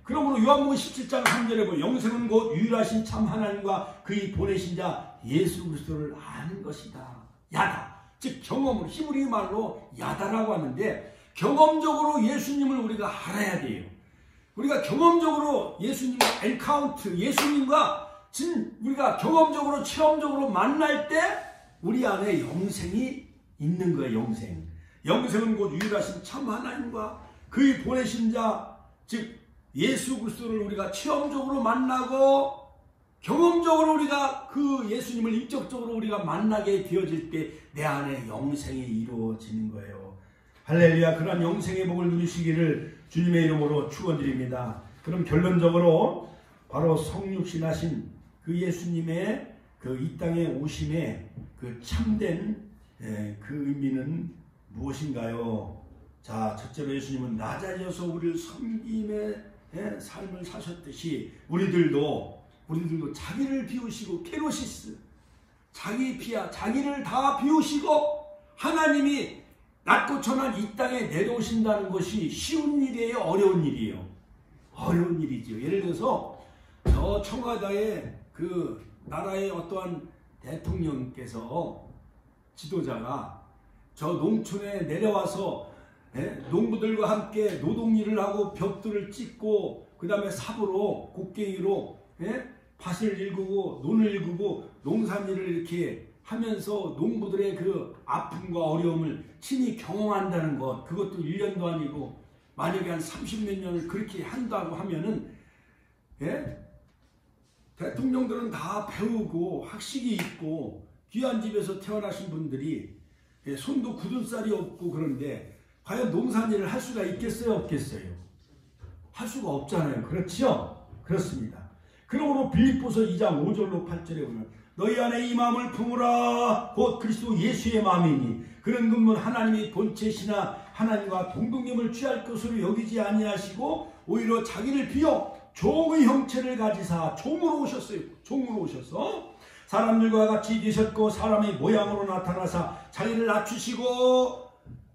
그러므로 요한복음 17장 3절에 보면 영생은 곧 유일하신 참 하나님과 그의 보내신 자 예수 그리스도를 아는 것이다. 야다. 즉 경험으로 히브리 말로 야다라고 하는데 경험적으로 예수님을 우리가 알아야 돼요. 우리가 경험적으로 예수님과 엔카운트 예수님과 우리가 경험적으로 체험적으로 만날 때 우리 안에 영생이 있는 거예요. 영생은 곧 유일하신 참 하나님과 그의 보내신 자 즉 예수 그리스도를 우리가 체험적으로 만나고 경험적으로 우리가 그 예수님을 인격적으로 우리가 만나게 되어질 때 내 안에 영생이 이루어지는 거예요. 할렐루야. 그런 영생의 복을 누리시기를 주님의 이름으로 축원드립니다. 그럼 결론적으로 바로 성육신하신 그 예수님의 그 이 땅에 오심의 그 참된 그 의미는 무엇인가요? 자, 첫째로 예수님은 낮아져서 우리를 섬김의 삶을 사셨듯이 우리들도 자기를 비우시고 케노시스, 자기 피하, 자기를 다 비우시고 하나님이 낮고 천한 이 땅에 내려오신다는 것이 쉬운 일이에요? 어려운 일이에요? 어려운 일이죠. 예를 들어서 저 청와대의 그 나라의 어떠한 대통령께서 지도자가 저 농촌에 내려와서 농부들과 함께 노동일을 하고 벽돌을 찍고 그 다음에 삽으로 곡괭이로 밭을 일구고 논을 일구고 농산일을 이렇게 하면서 농부들의 그 아픔과 어려움을 친히 경험한다는 것, 그것도 1년도 아니고 만약에 한 30몇 년을 그렇게 한다고 하면은 대통령들은 다 배우고 학식이 있고 귀한 집에서 태어나신 분들이 손도 굳은 쌀이 없고 그런데 과연 농산일을 할 수가 있겠어요? 없겠어요? 할 수가 없잖아요. 그렇죠? 그렇습니다. 그러므로 빌립보서 2장 5절로 8절에 보면 너희 안에 이 마음을 품으라 곧 그리스도 예수의 마음이니 그런 근본 하나님이 본체시나 하나님과 동등됨을 취할 것으로 여기지 아니하시고 오히려 자기를 비워 종의 형체를 가지사 종으로 오셨어요. 종으로 오셔서 사람들과 같이 되셨고 사람의 모양으로 나타나사 자기를 낮추시고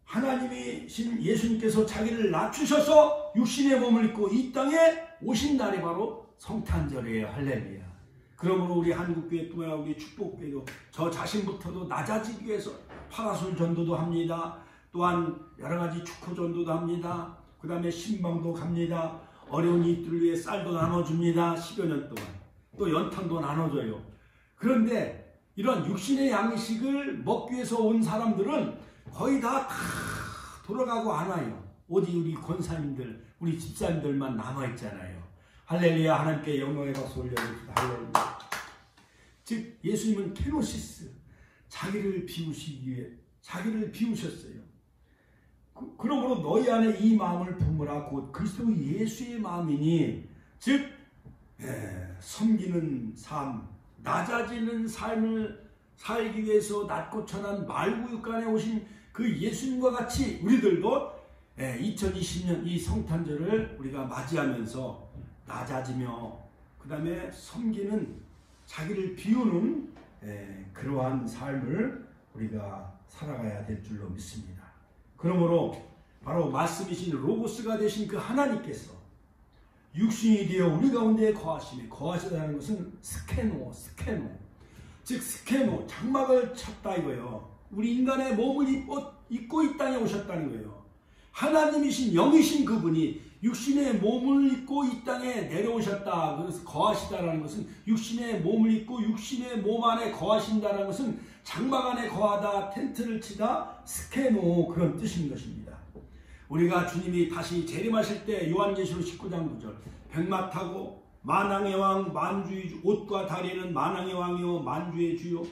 하나님이신 예수님께서 자기를 낮추셔서 육신의 몸을 입고 이 땅에 오신 날이 바로 성탄절이에요. 할렐루야. 그러므로 우리 한국교회뿐만 아니라 우리 축복교회도 저 자신부터도 낮아지기 위해서 파라솔 전도도 합니다. 또한 여러가지 축구 전도도 합니다. 그 다음에 신방도 갑니다. 어려운 이들을 위해 쌀도 나눠줍니다. 10여 년 동안. 또 연탄도 나눠줘요. 그런데 이런 육신의 양식을 먹기 위해서 온 사람들은 거의 다 돌아가고 안 와요. 오직 우리 권사님들, 우리 집사님들만 남아있잖아요. 할렐루야. 하나님께 영광의 박수 올려드립니다. 할렐루야. 즉 예수님은 케노시스, 자기를 비우시기 위해 자기를 비우셨어요. 그러므로 너희 안에 이 마음을 품으라 곧 그리스도 예수의 마음이니 즉 섬기는 삶, 낮아지는 삶을 살기 위해서 낮고 천한 말구육간에 오신 그 예수님과 같이 우리들도 2020년 이 성탄절을 우리가 맞이하면서 낮아지며 그 다음에 섬기는 자기를 비우는 그러한 삶을 우리가 살아가야 될 줄로 믿습니다. 그러므로 바로 말씀이신 로고스가 되신 그 하나님께서 육신이 되어 우리 가운데 거하시다는 것은 스케노 즉 스케노 장막을 쳤다 이거예요. 우리 인간의 몸을 입고 이 땅에 오셨다는 거예요. 하나님이신 영이신 그분이 육신의 몸을 입고 이 땅에 내려오셨다. 그래서 거하시다라는 것은 육신의 몸을 입고 육신의 몸 안에 거하신다는 것은 장막 안에 거하다, 텐트를 치다, 스케노 그런 뜻인 것입니다. 우리가 주님이 다시 재림하실 때 요한계시록 19장 9절 백마 타고 만왕의 왕 만주의 주 옷과 다리는 만왕의 왕이요 만주의 주요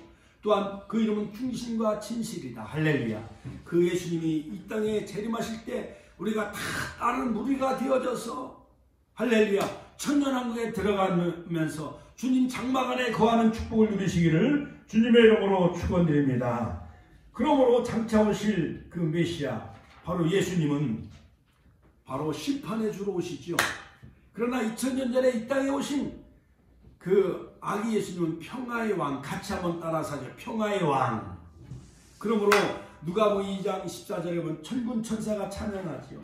또한 그 이름은 충신과 진실이다. 할렐루야. 그 예수님이 이 땅에 재림하실 때 우리가 다 다른 무리가 되어져서 할렐루야 천년왕국에 들어가면서 주님 장막 안에 거하는 축복을 누리시기를 주님의 이름으로 축원드립니다. 그러므로 장차 오실 그 메시아 바로 예수님은 바로 심판의 주로 오시죠. 그러나 2000년 전에 이 땅에 오신 그 아기 예수님은 평화의 왕, 같이 한번 따라서 하죠. 평화의 왕. 그러므로 누가복음 2장 14절에 보면 천군 천사가 찬양하지요.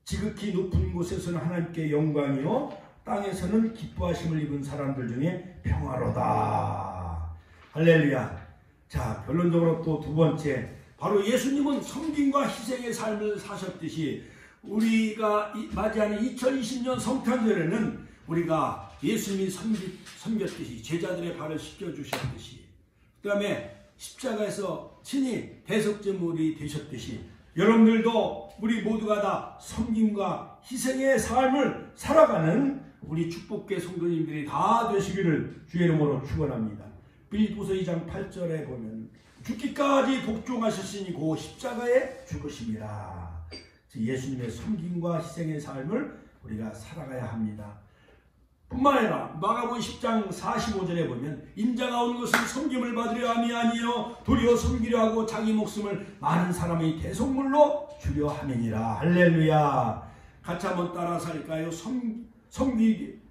지극히 높은 곳에서는 하나님께 영광이요 땅에서는 기뻐하심을 입은 사람들 중에 평화로다. 할렐루야. 자, 결론적으로 또 두 번째 바로 예수님은 섬김과 희생의 삶을 사셨듯이 우리가 맞이하는 2020년 성탄절에는 우리가 예수님이 섬겼듯이 제자들의 발을 씻겨주셨듯이 그 다음에 십자가에서 친히 대속제물이 되셨듯이 여러분들도 우리 모두가 다 섬김과 희생의 삶을 살아가는 우리 축복계 성도님들이 다 되시기를 주의 이름으로 축원합니다. 빌립보서 2장 8절에 보면 죽기까지 복종하셨으니 그 십자가에 죽으심이라. 예수님의 섬김과 희생의 삶을 우리가 살아가야 합니다. 뿐만 아니라 마가복음 10장 45절에 보면 인자가 온 것은 섬김을 받으려 함이 아니요 도리어 섬기려 하고 자기 목숨을 많은 사람의 대속물로 주려 함이니라. 할렐루야. 같이 한번 따라서 할까요?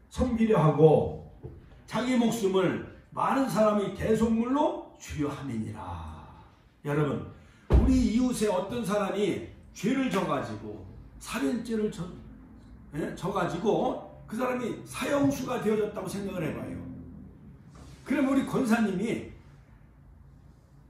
섬기려 하고 자기 목숨을 많은 사람의 대속물로 주려 함이니라. 여러분, 우리 이웃에 어떤 사람이 죄를 져가지고 살인죄를 져가지고 그 사람이 사형수가 되어졌다고 생각을 해봐요. 그러면 우리 권사님이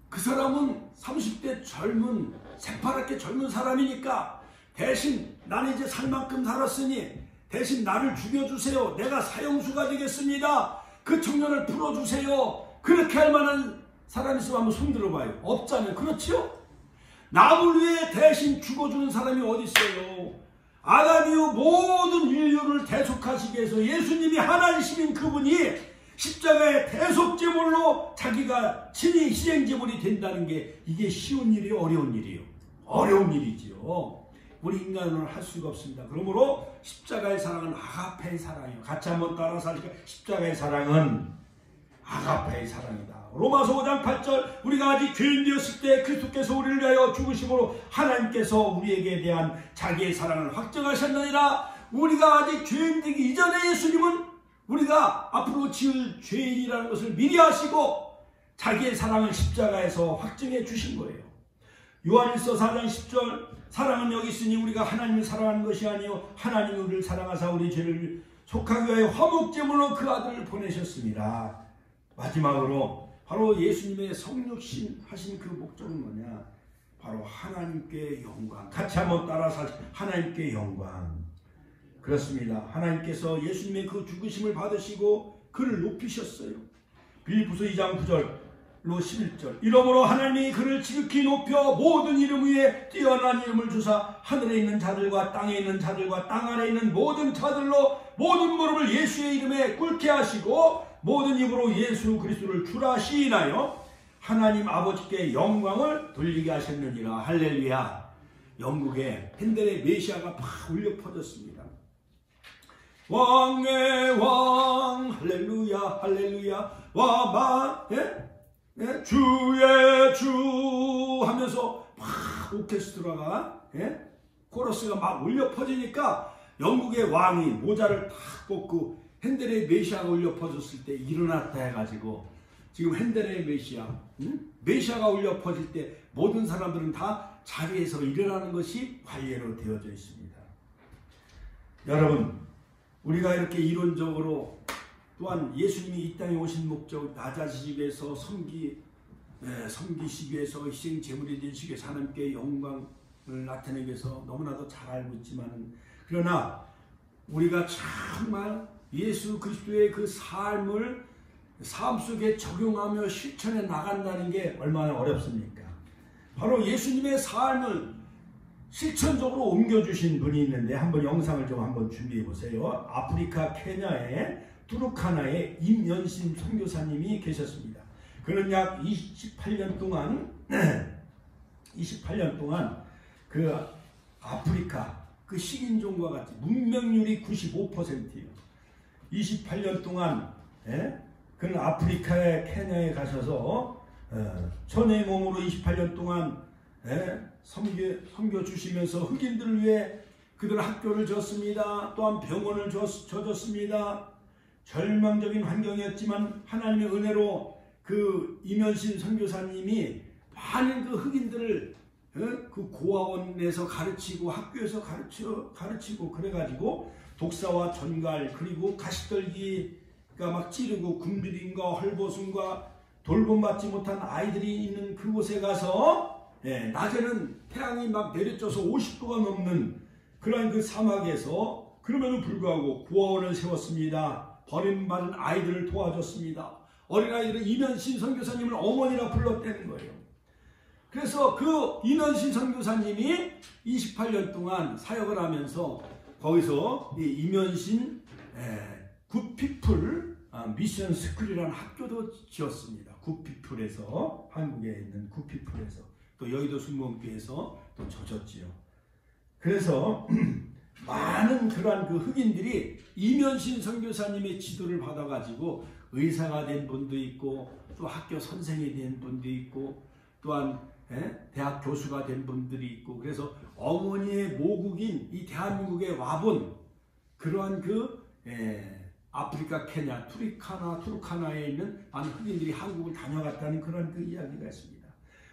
그 사람은 30대 젊은 새파랗게 젊은 사람이니까 대신 나는 이제 살 만큼 살았으니 대신 나를 죽여주세요. 내가 사형수가 되겠습니다. 그 청년을 풀어주세요. 그렇게 할 만한 사람이 있으면 한번 손 들어봐요. 없잖아요. 그렇지요? 남을 위해 대신 죽어주는 사람이 어디 있어요? 아담 이후 모든 인류를 대속하시기 위해서 예수님이 하나님이신 그분이 십자가의 대속제물로 자기가 친히 희생제물이 된다는 게 이게 쉬운 일이에요? 어려운 일이에요? 어려운 일이지요. 우리 인간은 할 수가 없습니다. 그러므로 십자가의 사랑은 아가페의 사랑이에요. 같이 한번 따라서 하니까 십자가의 사랑은 아가페의 사랑이다. 로마서 5장 8절 우리가 아직 죄인 되었을 때 그리스도께서 우리를 위하여 죽으심으로 하나님께서 우리에게 대한 자기의 사랑을 확정하셨느니라. 우리가 아직 죄인 되기 이전에 예수님은 우리가 앞으로 지을 죄인이라는 것을 미리 아시고 자기의 사랑을 십자가에서 확정해 주신 거예요. 요한일서 4장 10절 사랑은 여기 있으니 우리가 하나님을 사랑하는 것이 아니요 하나님이 우리를 사랑하사 우리 죄를 속하기 위하여 화목제물로 그 아들을 보내셨습니다. 마지막으로 바로 예수님의 성육신 하신 그 목적은 뭐냐? 바로 하나님께 영광. 같이 한번 따라서 하나님께 영광. 그렇습니다. 하나님께서 예수님의 그 죽으심을 받으시고 그를 높이셨어요. 빌립보서 2장 9절로 11절 이러므로 하나님이 그를 지극히 높여 모든 이름 위에 뛰어난 이름을 주사 하늘에 있는 자들과 땅에 있는 자들과 땅 아래에 있는 모든 자들로 모든 무릎을 예수의 이름에 꿇게 하시고 모든 입으로 예수 그리스도를 주라 시인하여 하나님 아버지께 영광을 돌리게 하셨느니라. 할렐루야. 영국의 헨델의 메시아가 막 울려 퍼졌습니다. 왕의 왕 할렐루야 할렐루야 와마 주의 주 하면서 막 오케스트라가 코러스가 막 울려 퍼지니까 영국의 왕이 모자를 탁 벗고 헨델의 메시아가 울려 퍼졌을 때 일어났다 해가지고 지금 헨델의 메시아 메시아가 울려 퍼질 때 모든 사람들은 다 자리에서 일어나는 것이 관례로 되어져 있습니다. 여러분, 우리가 이렇게 이론적으로 또한 예수님이 이 땅에 오신 목적 낮아지기 위해서 섬기시기 위해서 희생 제물이 되시기 위해서 하나님께 영광을 나타내기 위해서 너무나도 잘 알고 있지만 그러나 우리가 정말 예수 그리스도의 그 삶을 삶 속에 적용하며 실천해 나간다는 게 얼마나 어렵습니까? 바로 예수님의 삶을 실천적으로 옮겨주신 분이 있는데 한번 영상을 좀 한번 준비해 보세요. 아프리카 케냐의 투르카나의 임연심 선교사님이 계셨습니다. 그는 약 28년 동안 그 아프리카 그 식인종과 같이 문명률이 95%예요. 28년 동안 그는 아프리카의 케냐에 가셔서 천의 몸으로 28년 동안 섬겨 주시면서 흑인들을 위해 그들 학교를 졌습니다. 또한 병원을 져줬습니다. 절망적인 환경이었지만 가나님의 은혜로 그 임연신 선교사님이 많은 그 흑인들을 그 고아원에서 가르치고 학교에서 가르치고 그래가지고 독사와 전갈 그리고 가시떨기가 막 찌르고 굶주림과 헐벗음과 돌봄받지 못한 아이들이 있는 그곳에 가서 낮에는 태양이 막 내려쪄서 50도가 넘는 그런 그 사막에서 그럼에도 불구하고 고아원을 세웠습니다. 버림받은 아이들을 도와줬습니다. 어린아이들은 임연신 선교사님을 어머니라 불렀다는 거예요. 그래서 그 임현신 선교사님이 28년 동안 사역을 하면서 거기서 이 임현신 굿피플 미션 스쿨이라는 학교도 지었습니다. 굿피플에서, 한국에 있는 굿피플에서, 또 여의도 순복음교회에서 또 젖었지요. 그래서 많은 그러한 그 흑인들이 임현신 선교사님의 지도를 받아가지고 의사가 된 분도 있고, 또 학교 선생이 된 분도 있고, 또한 대학 교수가 된 분들이 있고, 그래서 어머니의 모국인 이 대한민국에 와본 그러한 그 아프리카, 케냐, 투르카나에 있는 많은 흑인들이 한국을 다녀갔다는 그런 그 이야기가 있습니다.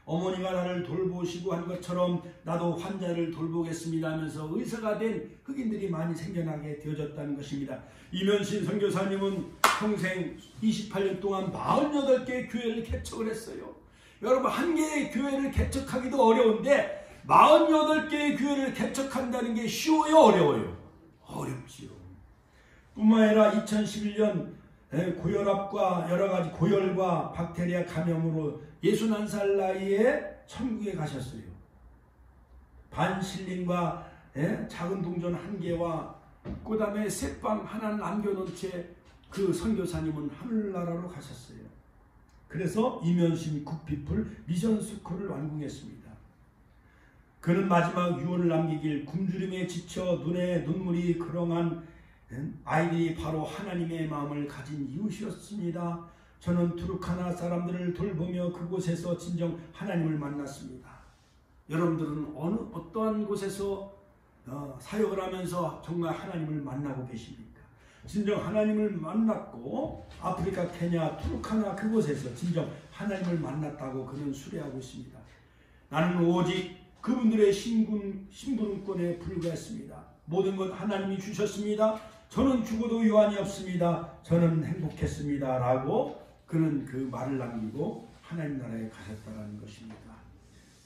어머니가 나를 돌보시고 한 것처럼 나도 환자를 돌보겠습니다 하면서 의사가 된 흑인들이 많이 생겨나게 되어졌다는 것입니다. 임현신 선교사님은 평생 28년 동안 48개의 교회를 개척을 했어요. 여러분, 한 개의 교회를 개척하기도 어려운데 48개의 교회를 개척한다는 게 쉬워요, 어려워요? 어렵지요. 뿐만 아니라 2011년 고혈압과 여러가지 고열과 박테리아 감염으로 61살 나이에 천국에 가셨어요. 반실린과 작은 동전 1개와 그 다음에 새빵 하나 남겨놓은 채 그 선교사님은 하늘나라로 가셨어요. 그래서 임현신 굿피플 미션스쿨을 완공했습니다. 그는 마지막 유언을 남기길, 굶주림에 지쳐 눈에 눈물이 그렁한 아이들이 바로 하나님의 마음을 가진 이웃이었습니다. 저는 투르카나 사람들을 돌보며 그곳에서 진정 하나님을 만났습니다. 여러분들은 어떠한 곳에서 사역을 하면서 정말 하나님을 만나고 계십니까? 진정 하나님을 만났고, 아프리카, 케냐, 투르카나 그곳에서 진정 하나님을 만났다고 그는 수레하고 있습니다. 나는 오직 그분들의 신분권에 불과했습니다. 모든 것 하나님이 주셨습니다. 저는 죽어도 요한이 없습니다. 저는 행복했습니다. 라고 그는 그 말을 남기고 하나님 나라에 가셨다는 것입니다.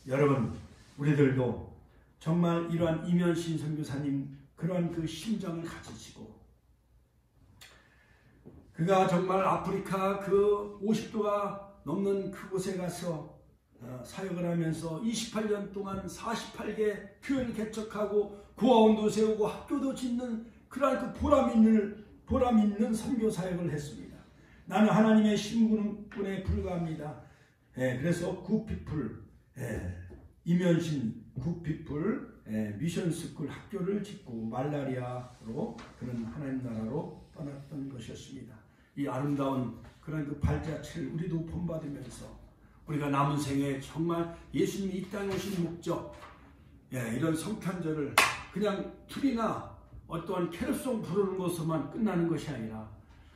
여러분, 우리들도 정말 이러한 임현신 선교사님 그러한 그 심정을 가지시고, 그가 정말 아프리카 그 50도가 넘는 그곳에 가서 사역을 하면서 28년 동안 48개 교회를 개척하고 고아원도 세우고 학교도 짓는 그러한 그 보람 있는 선교 사역을 했습니다. 나는 하나님의 신분에 불과합니다. 그래서 굿피플, 임현신 굿피플 미션스쿨 학교를 짓고 말라리아로 그는 하나님 나라로 떠났던 것이었습니다. 이 아름다운 그런 그 발자취를 우리도 본받으면서 우리가 남은 생에 정말 예수님이 이 땅에 오신 목적, 이런 성탄절을 그냥 틀이나 어떠한 캐롤송 부르는 것으로만 끝나는 것이 아니라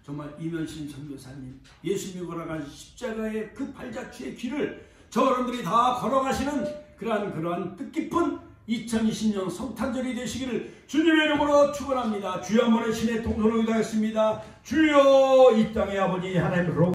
정말 임현신 선교사님, 예수님이 걸어간 십자가의 그 발자취의 길을 저여러분들이 다 걸어가시는 그러한 뜻깊은 2020년 성탄절이 되시기를 주님의 이름으로 축원합니다. 주여, 한번의 신의 통성을 기도하겠습니다. 주여, 이 땅의 아버지 하나님으로